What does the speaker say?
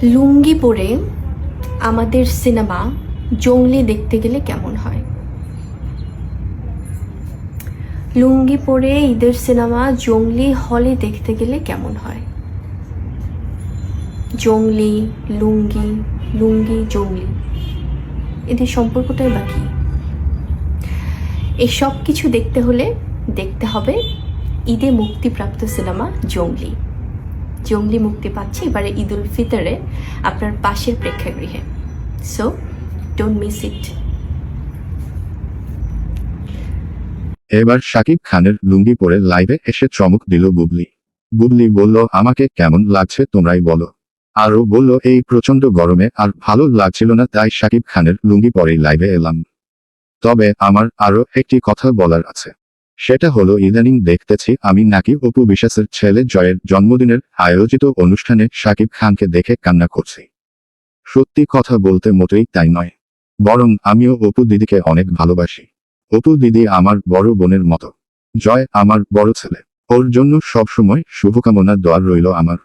লুঙ্গি পরে আমাদের সিনেমা জঙ্গলি দেখতে গেলে কেমন হয়? লুঙ্গি পরে ঈদের সিনেমা জঙ্গলি হলে দেখতে গেলে কেমন হয়? জঙ্গলি, লুঙ্গি, লুঙ্গি, জঙ্গলি, এদের সম্পর্কটাই বা কি? এই সব কিছু দেখতে হলে দেখতে হবে ঈদে মুক্তিপ্রাপ্ত সিনেমা জঙ্গলি। জঙ্গলি মুক্তি পাচ্ছে এবারে ঈদ উল ফিতরে আপনার পাশের প্রেক্ষাগৃহে। So don't miss it. এবার শাকিব খানের লুঙ্গি পরে লাইভে এসে চমক দিল বুবলি। বুবলি বলল, আমাকে কেমন লাগছে তোমরাই বলো। আরও বলল, এই প্রচণ্ড গরমে আর ভালো লাগছিল না, তাই শাকিব খানের লুঙ্গি পরেই লাইভে এলাম। তবে আমার আরও একটি কথা বলার আছে। সেটা হলো, ইদানিং দেখতেছি আমি নাকি অপু বিশ্বাসের ছেলে জয়ের জন্মদিনের আয়োজিত অনুষ্ঠানে শাকিব খানকে দেখে কান্না করছি। সত্যি কথা বলতে মোটেই তাই নয়, বরং আমিও অপু দিদিকে অনেক ভালোবাসি। অপু দিদি আমার বড় বোনের মতো। জয় আমার বড় ছেলে, ওর জন্য সবসময় শুভকামনা দোয়া রইল আমার।